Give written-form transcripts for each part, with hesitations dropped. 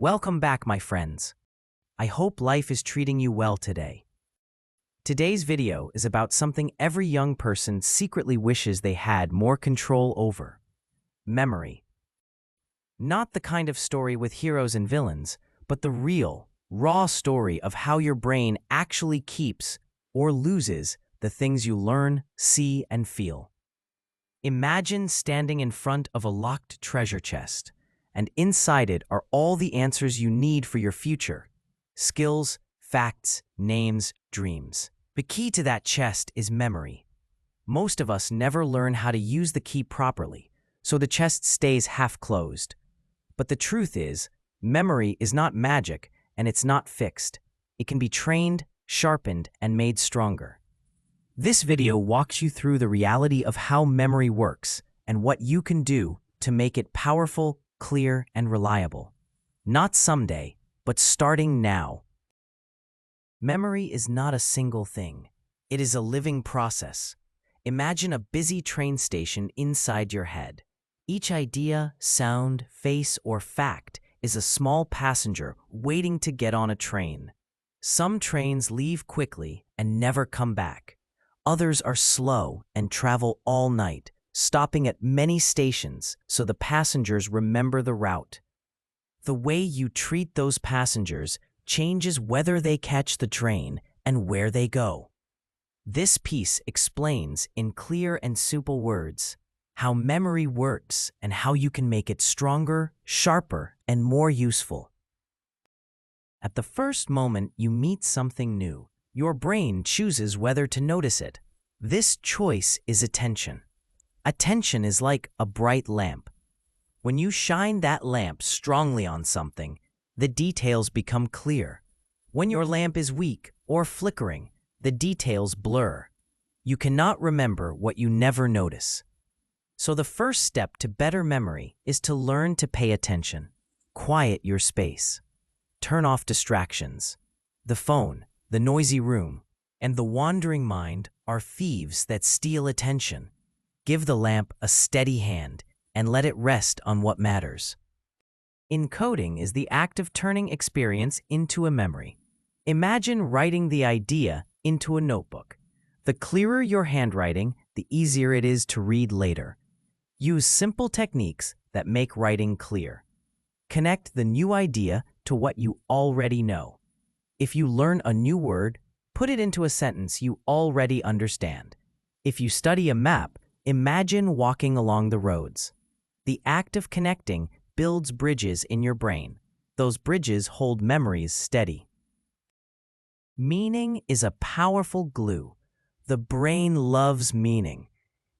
Welcome back, my friends. I hope life is treating you well today. Today's video is about something every young person secretly wishes they had more control over: memory. Not the kind of story with heroes and villains, but the real, raw story of how your brain actually keeps or loses the things you learn, see, and feel. Imagine standing in front of a locked treasure chest, and inside it are all the answers you need for your future: skills, facts, names, dreams. The key to that chest is memory. Most of us never learn how to use the key properly, so the chest stays half closed. But the truth is, memory is not magic and it's not fixed. It can be trained, sharpened, and made stronger. This video walks you through the reality of how memory works and what you can do to make it powerful, clear, and reliable. Not someday, but starting now. Memory is not a single thing. It is a living process. Imagine a busy train station inside your head. Each idea, sound, face, or fact is a small passenger waiting to get on a train. Some trains leave quickly and never come back. Others are slow and travel all night, stopping at many stations so the passengers remember the route. The way you treat those passengers changes whether they catch the train and where they go. This piece explains, in clear and simple words, how memory works and how you can make it stronger, sharper, and more useful. At the first moment you meet something new, your brain chooses whether to notice it. This choice is attention. Attention is like a bright lamp. When you shine that lamp strongly on something, the details become clear. When your lamp is weak or flickering, the details blur. You cannot remember what you never notice. So the first step to better memory is to learn to pay attention. Quiet your space. Turn off distractions. The phone, the noisy room, and the wandering mind are thieves that steal attention. Give the lamp a steady hand and let it rest on what matters. Encoding is the act of turning experience into a memory. Imagine writing the idea into a notebook. The clearer your handwriting, the easier it is to read later. Use simple techniques that make writing clear. Connect the new idea to what you already know. If you learn a new word, put it into a sentence you already understand. If you study a map, imagine walking along the roads. The act of connecting builds bridges in your brain. Those bridges hold memories steady. Meaning is a powerful glue. The brain loves meaning.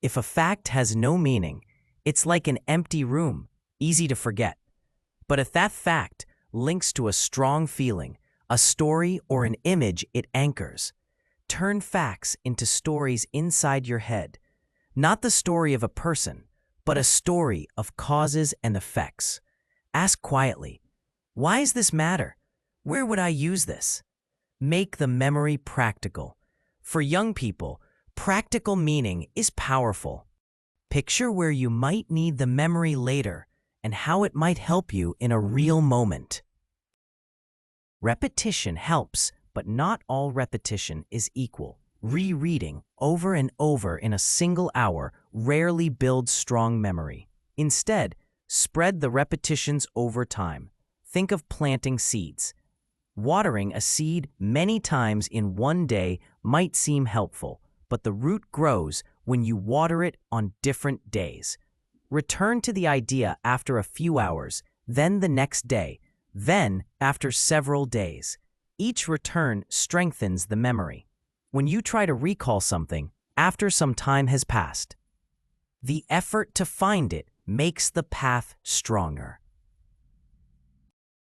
If a fact has no meaning, it's like an empty room, easy to forget. But if that fact links to a strong feeling, a story, or an image it anchors, turn facts into stories inside your head. Not the story of a person, but a story of causes and effects. Ask quietly, why does this matter? Where would I use this? Make the memory practical. For young people, practical meaning is powerful. Picture where you might need the memory later and how it might help you in a real moment. Repetition helps, but not all repetition is equal. Rereading over and over in a single hour rarely builds strong memory. Instead, spread the repetitions over time. Think of planting seeds. Watering a seed many times in one day might seem helpful, but the root grows when you water it on different days. Return to the idea after a few hours, then the next day, then after several days. Each return strengthens the memory. When you try to recall something after some time has passed, the effort to find it makes the path stronger.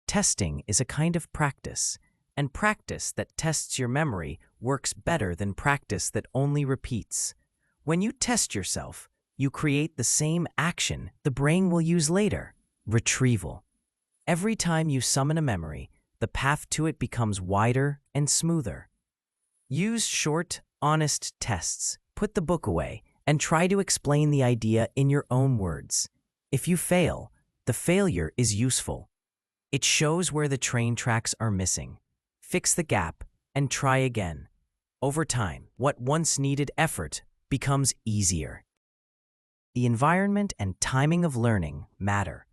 Testing is a kind of practice, and practice that tests your memory works better than practice that only repeats. When you test yourself, you create the same action the brain will use later: retrieval. Every time you summon a memory, the path to it becomes wider and smoother. Use short, honest tests. Put the book away and try to explain the idea in your own words. If you fail, the failure is useful. It shows where the train tracks are missing. Fix the gap and try again. Over time, what once needed effort becomes easier. The environment and timing of learning matter.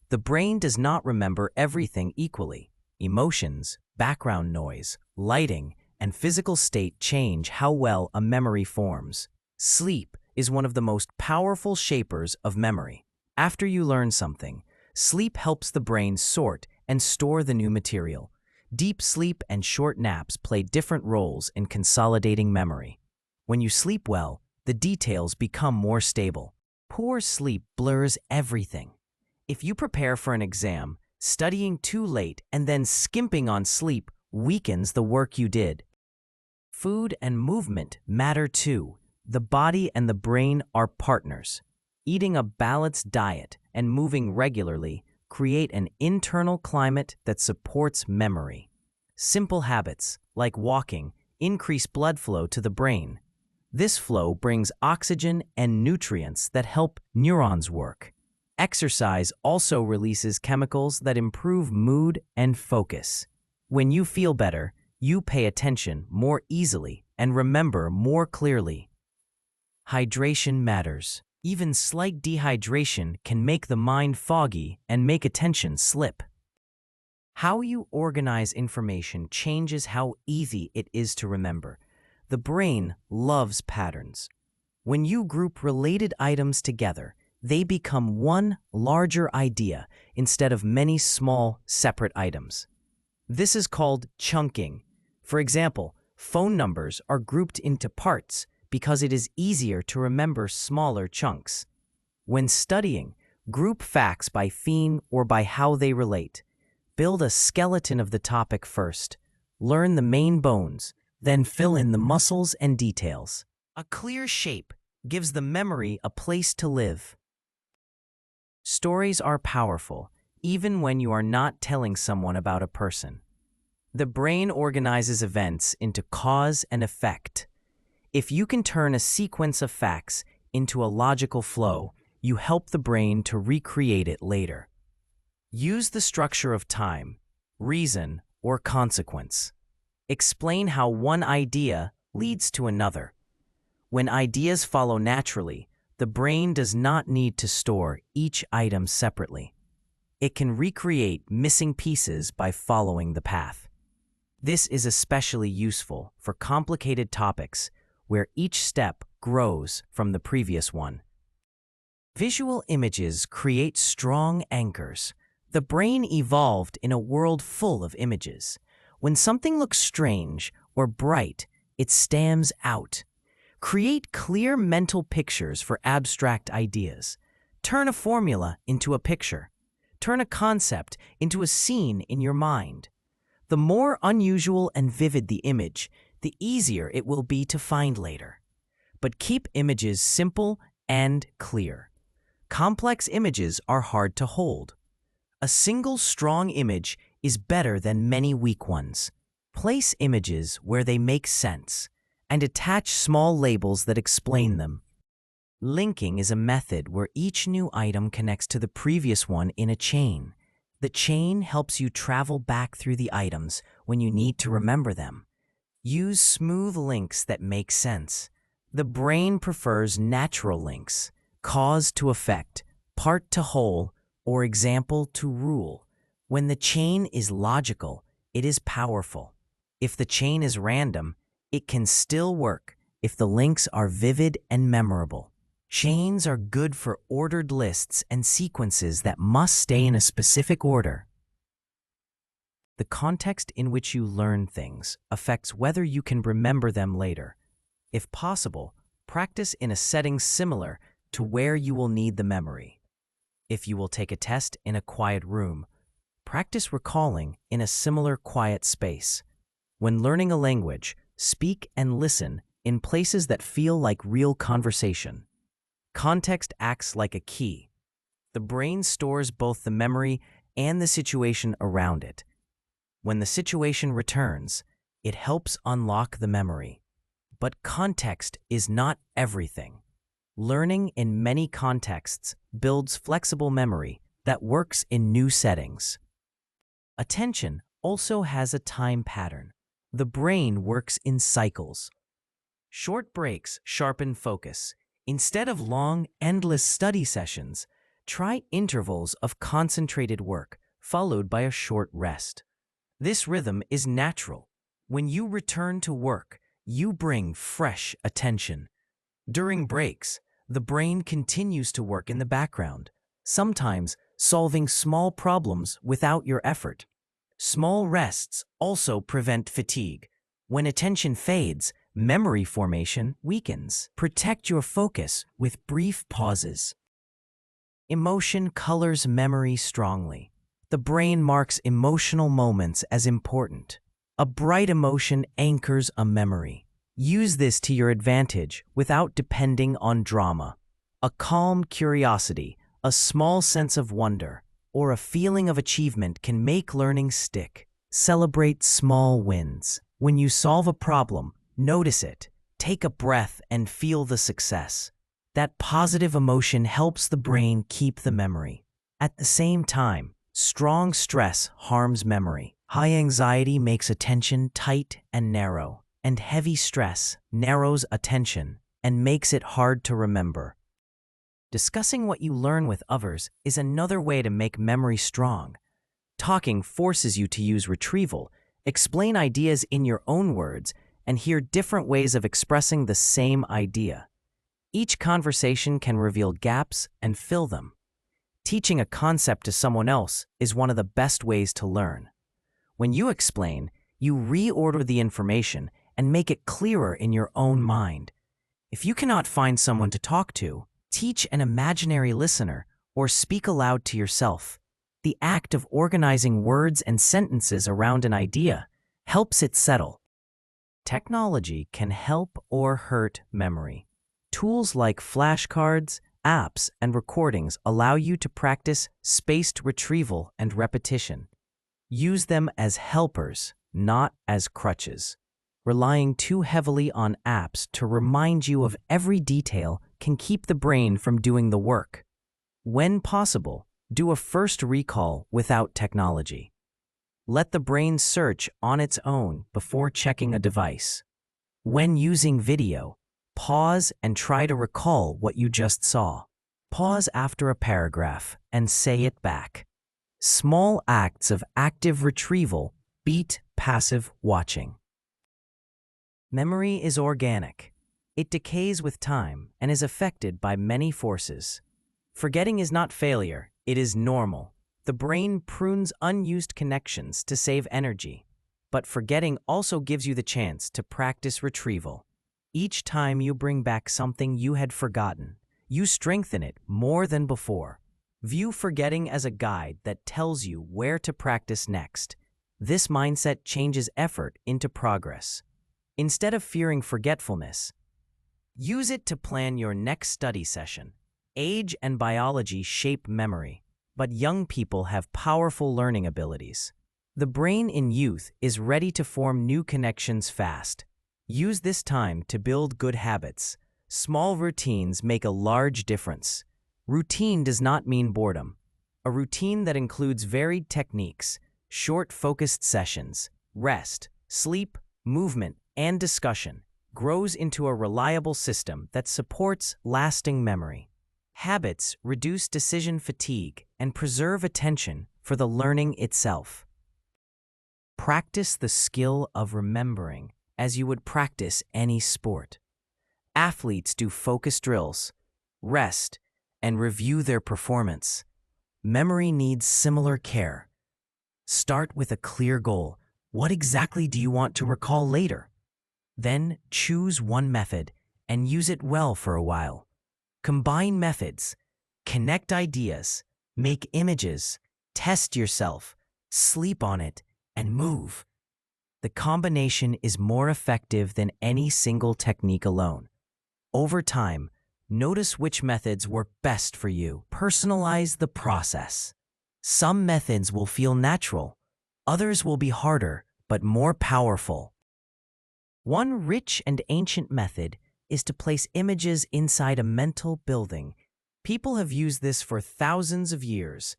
The brain does not remember everything equally. Emotions, background noise, lighting, and physical state change how well a memory forms. Sleep is one of the most powerful shapers of memory. After you learn something, sleep helps the brain sort and store the new material. Deep sleep and short naps play different roles in consolidating memory. When you sleep well, the details become more stable. Poor sleep blurs everything. If you prepare for an exam, studying too late and then skimping on sleep weakens the work you did. Food and movement matter too. The body and the brain are partners. Eating a balanced diet and moving regularly create an internal climate that supports memory. Simple habits, like walking, increase blood flow to the brain. This flow brings oxygen and nutrients that help neurons work. Exercise also releases chemicals that improve mood and focus. When you feel better, you pay attention more easily and remember more clearly. Hydration matters. Even slight dehydration can make the mind foggy and make attention slip. How you organize information changes how easy it is to remember. The brain loves patterns. When you group related items together, they become one larger idea instead of many small, separate items. This is called chunking. For example, phone numbers are grouped into parts because it is easier to remember smaller chunks. When studying, group facts by theme or by how they relate. Build a skeleton of the topic first. Learn the main bones, then fill in the muscles and details. A clear shape gives the memory a place to live. Stories are powerful, even when you are not telling someone about a person. The brain organizes events into cause and effect. If you can turn a sequence of facts into a logical flow, you help the brain to recreate it later. Use the structure of time, reason, or consequence. Explain how one idea leads to another. When ideas follow naturally, the brain does not need to store each item separately. It can recreate missing pieces by following the path. This is especially useful for complicated topics where each step grows from the previous one. Visual images create strong anchors. The brain evolved in a world full of images. When something looks strange or bright, it stands out. Create clear mental pictures for abstract ideas. Turn a formula into a picture. Turn a concept into a scene in your mind. The more unusual and vivid the image, the easier it will be to find later. But keep images simple and clear. Complex images are hard to hold. A single strong image is better than many weak ones. Place images where they make sense, and attach small labels that explain them. Linking is a method where each new item connects to the previous one in a chain. The chain helps you travel back through the items when you need to remember them. Use smooth links that make sense. The brain prefers natural links, cause to effect, part to whole, or example to rule. When the chain is logical, it is powerful. If the chain is random, it can still work if the links are vivid and memorable. Chains are good for ordered lists and sequences that must stay in a specific order. The context in which you learn things affects whether you can remember them later. If possible, practice in a setting similar to where you will need the memory. If you will take a test in a quiet room, practice recalling in a similar quiet space. When learning a language, speak and listen in places that feel like real conversation. Context acts like a key. The brain stores both the memory and the situation around it. When the situation returns, it helps unlock the memory. But context is not everything. Learning in many contexts builds flexible memory that works in new settings. Attention also has a time pattern. The brain works in cycles. Short breaks sharpen focus. Instead of long, endless study sessions, try intervals of concentrated work, followed by a short rest. This rhythm is natural. When you return to work, you bring fresh attention. During breaks, the brain continues to work in the background, sometimes solving small problems without your effort. Small rests also prevent fatigue. When attention fades, memory formation weakens. Protect your focus with brief pauses. Emotion colors memory strongly. The brain marks emotional moments as important. A bright emotion anchors a memory. Use this to your advantage without depending on drama. A calm curiosity, a small sense of wonder, or a feeling of achievement can make learning stick. Celebrate small wins. When you solve a problem, notice it. Take a breath and feel the success. That positive emotion helps the brain keep the memory. At the same time, strong stress harms memory. High anxiety makes attention tight and narrow, and heavy stress narrows attention and makes it hard to remember. Discussing what you learn with others is another way to make memory strong. Talking forces you to use retrieval, explain ideas in your own words, and hear different ways of expressing the same idea. Each conversation can reveal gaps and fill them. Teaching a concept to someone else is one of the best ways to learn. When you explain, you reorder the information and make it clearer in your own mind. If you cannot find someone to talk to, teach an imaginary listener or speak aloud to yourself. The act of organizing words and sentences around an idea helps it settle. Technology can help or hurt memory. Tools like flashcards, apps, and recordings allow you to practice spaced retrieval and repetition. Use them as helpers, not as crutches. Relying too heavily on apps to remind you of every detail can keep the brain from doing the work. When possible, do a first recall without technology. Let the brain search on its own before checking a device. When using video, pause and try to recall what you just saw. Pause after a paragraph and say it back. Small acts of active retrieval beat passive watching. Memory is organic. It decays with time and is affected by many forces. Forgetting is not failure, it is normal. The brain prunes unused connections to save energy, but forgetting also gives you the chance to practice retrieval. Each time you bring back something you had forgotten, you strengthen it more than before. View forgetting as a guide that tells you where to practice next. This mindset changes effort into progress. Instead of fearing forgetfulness, use it to plan your next study session. Age and biology shape memory, but young people have powerful learning abilities. The brain in youth is ready to form new connections fast. Use this time to build good habits. Small routines make a large difference. Routine does not mean boredom. A routine that includes varied techniques, short focused sessions, rest, sleep, movement, and discussion grows into a reliable system that supports lasting memory. Habits reduce decision fatigue and preserve attention for the learning itself. Practice the skill of remembering as you would practice any sport. Athletes do focus drills, rest, and review their performance. Memory needs similar care. Start with a clear goal. What exactly do you want to recall later? Then choose one method and use it well for a while. Combine methods, connect ideas, make images, test yourself, sleep on it, and move. The combination is more effective than any single technique alone. Over time, notice which methods work best for you. Personalize the process. Some methods will feel natural, others will be harder but more powerful. One rich and ancient method is to place images inside a mental building. People have used this for thousands of years,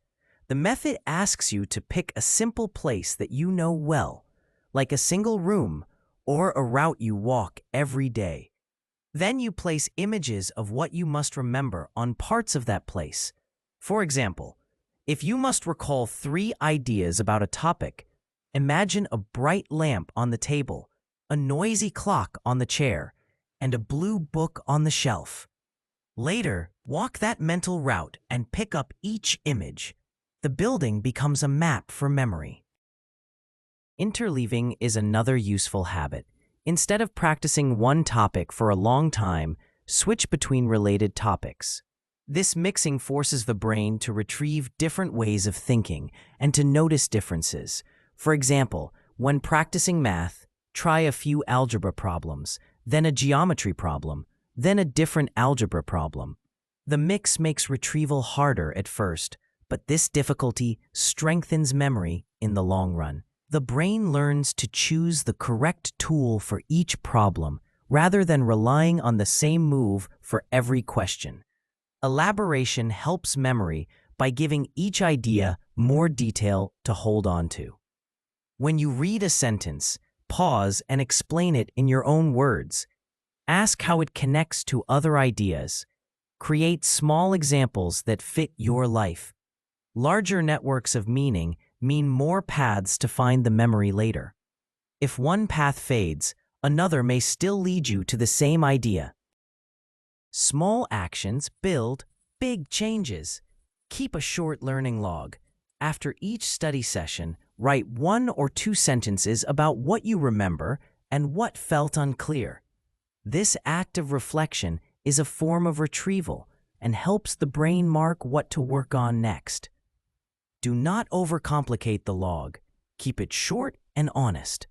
The method asks you to pick a simple place that you know well, like a single room or a route you walk every day. Then you place images of what you must remember on parts of that place. For example, if you must recall 3 ideas about a topic, imagine a bright lamp on the table, a noisy clock on the chair, and a blue book on the shelf. Later, walk that mental route and pick up each image. The building becomes a map for memory. Interleaving is another useful habit. Instead of practicing one topic for a long time, switch between related topics. This mixing forces the brain to retrieve different ways of thinking and to notice differences. For example, when practicing math, try a few algebra problems, then a geometry problem, then a different algebra problem. The mix makes retrieval harder at first, but this difficulty strengthens memory in the long run. The brain learns to choose the correct tool for each problem rather than relying on the same move for every question. Elaboration helps memory by giving each idea more detail to hold on to. When you read a sentence, pause and explain it in your own words. Ask how it connects to other ideas. Create small examples that fit your life. Larger networks of meaning mean more paths to find the memory later. If one path fades, another may still lead you to the same idea. Small actions build big changes. Keep a short learning log. After each study session, write 1 or 2 sentences about what you remember and what felt unclear. This act of reflection is a form of retrieval and helps the brain mark what to work on next. Do not overcomplicate the log. Keep it short and honest.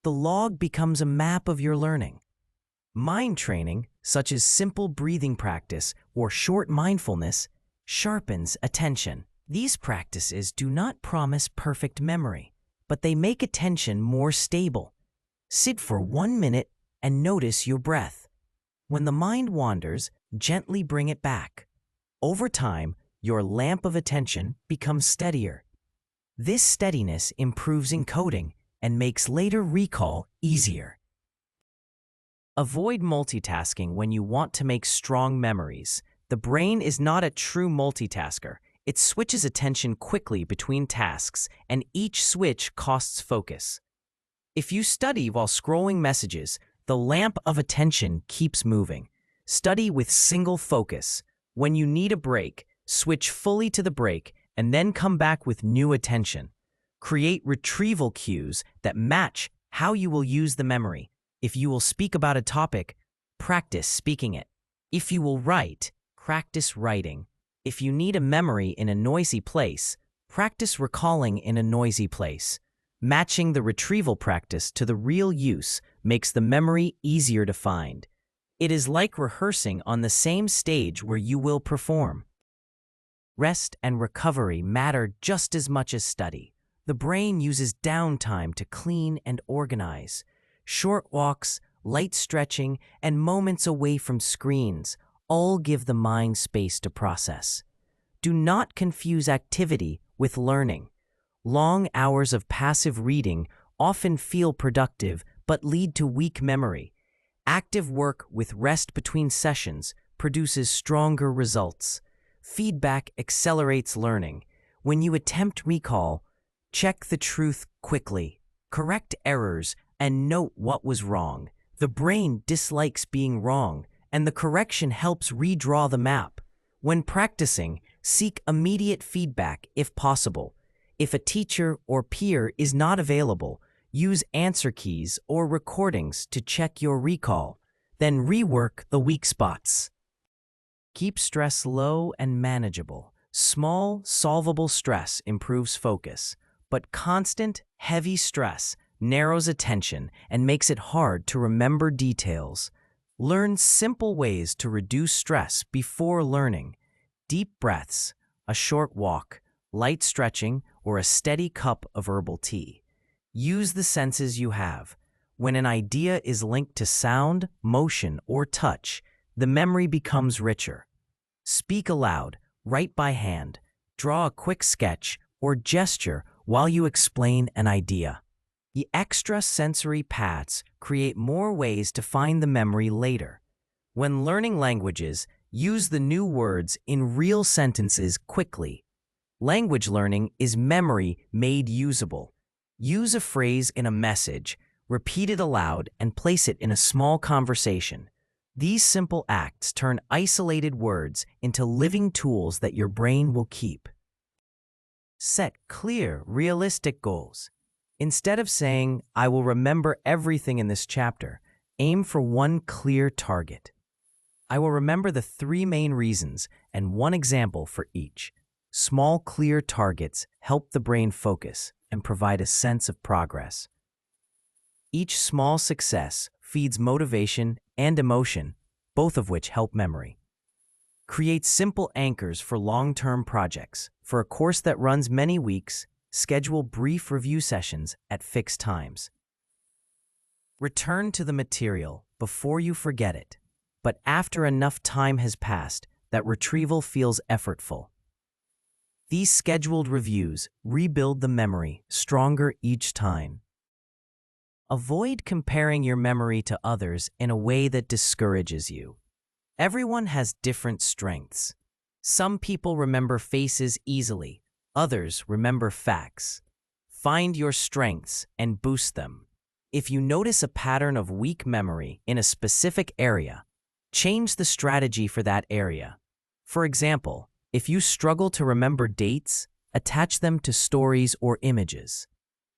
The log becomes a map of your learning. Mind training, such as simple breathing practice or short mindfulness, sharpens attention. These practices do not promise perfect memory, but they make attention more stable. Sit for 1 minute and notice your breath. When the mind wanders, gently bring it back. Over time, your lamp of attention becomes steadier. This steadiness improves encoding and makes later recall easier. Avoid multitasking when you want to make strong memories. The brain is not a true multitasker. It switches attention quickly between tasks, and each switch costs focus. If you study while scrolling messages, the lamp of attention keeps moving. Study with single focus. When you need a break, switch fully to the break and then come back with new attention. Create retrieval cues that match how you will use the memory. If you will speak about a topic, practice speaking it. If you will write, practice writing. If you need a memory in a noisy place, practice recalling in a noisy place. Matching the retrieval practice to the real use makes the memory easier to find. It is like rehearsing on the same stage where you will perform. Rest and recovery matter just as much as study. The brain uses downtime to clean and organize. Short walks, light stretching, and moments away from screens all give the mind space to process. Do not confuse activity with learning. Long hours of passive reading often feel productive but lead to weak memory. Active work with rest between sessions produces stronger results. Feedback accelerates learning. When you attempt recall, check the truth quickly, correct errors, and note what was wrong. The brain dislikes being wrong, and the correction helps redraw the map. When practicing, seek immediate feedback if possible. If a teacher or peer is not available, use answer keys or recordings to check your recall, then rework the weak spots. Keep stress low and manageable. Small, solvable stress improves focus, but constant, heavy stress narrows attention and makes it hard to remember details. Learn simple ways to reduce stress before learning. Deep breaths, a short walk, light stretching, or a steady cup of herbal tea. Use the senses you have. When an idea is linked to sound, motion, or touch, the memory becomes richer. Speak aloud, write by hand, Draw a quick sketch or gesture while you explain an idea. The extra sensory paths create more ways to find the memory later. When learning languages, use the new words in real sentences quickly. Language learning is memory made usable. Use a phrase in a message, repeat it aloud, and place it in a small conversation. These simple acts turn isolated words into living tools that your brain will keep. Set clear, realistic goals. Instead of saying, "I will remember everything in this chapter," aim for one clear target. I will remember the 3 main reasons and one example for each. Small, clear targets help the brain focus and provide a sense of progress. Each small success feeds motivation and emotion, both of which help memory. Create simple anchors for long-term projects. For a course that runs many weeks, schedule brief review sessions at fixed times. Return to the material before you forget it, but after enough time has passed that retrieval feels effortful. These scheduled reviews rebuild the memory stronger each time. Avoid comparing your memory to others in a way that discourages you. Everyone has different strengths. Some people remember faces easily, others remember facts. Find your strengths and boost them. If you notice a pattern of weak memory in a specific area, change the strategy for that area. For example, if you struggle to remember dates, attach them to stories or images.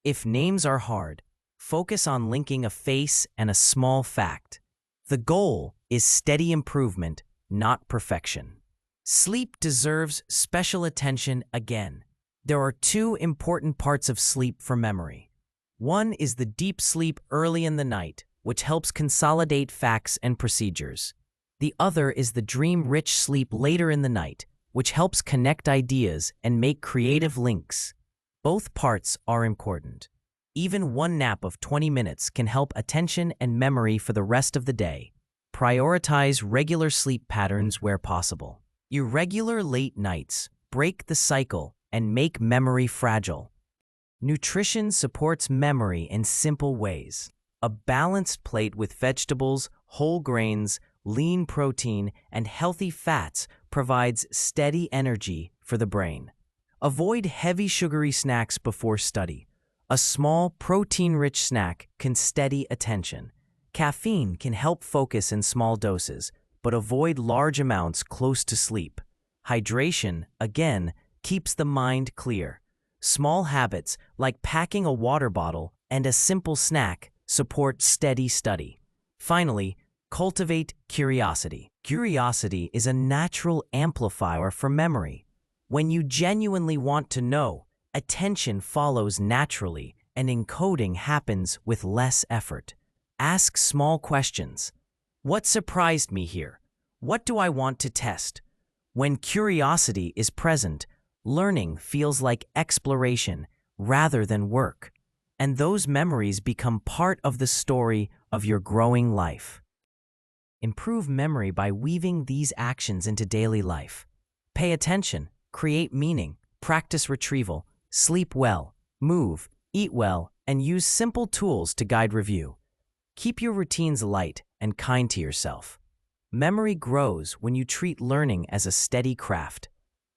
If names are hard, focus on linking a face and a small fact. The goal is steady improvement, not perfection. Sleep deserves special attention again. There are 2 important parts of sleep for memory. One is the deep sleep early in the night, which helps consolidate facts and procedures. The other is the dream-rich sleep later in the night, which helps connect ideas and make creative links. Both parts are important. Even one nap of 20 minutes can help attention and memory for the rest of the day. Prioritize regular sleep patterns where possible. Irregular late nights break the cycle and make memory fragile. Nutrition supports memory in simple ways. A balanced plate with vegetables, whole grains, lean protein, and healthy fats provides steady energy for the brain. Avoid heavy sugary snacks before study. A small, protein-rich snack can steady attention. Caffeine can help focus in small doses, but avoid large amounts close to sleep. Hydration, again, keeps the mind clear. Small habits like packing a water bottle and a simple snack support steady study. Finally, cultivate curiosity. Curiosity is a natural amplifier for memory. When you genuinely want to know, attention follows naturally and encoding happens with less effort. Ask small questions. What surprised me here? What do I want to test? When curiosity is present, learning feels like exploration rather than work, and those memories become part of the story of your growing life. Improve memory by weaving these actions into daily life. Pay attention, create meaning, practice retrieval, sleep well, move, eat well, and use simple tools to guide review. Keep your routines light and kind to yourself. Memory grows when you treat learning as a steady craft.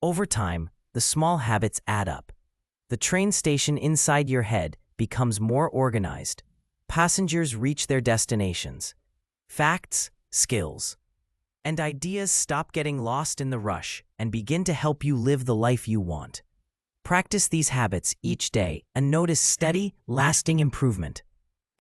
Over time, the small habits add up. The train station inside your head becomes more organized. Passengers reach their destinations. Facts, skills, and ideas stop getting lost in the rush and begin to help you live the life you want. Practice these habits each day and notice steady, lasting improvement.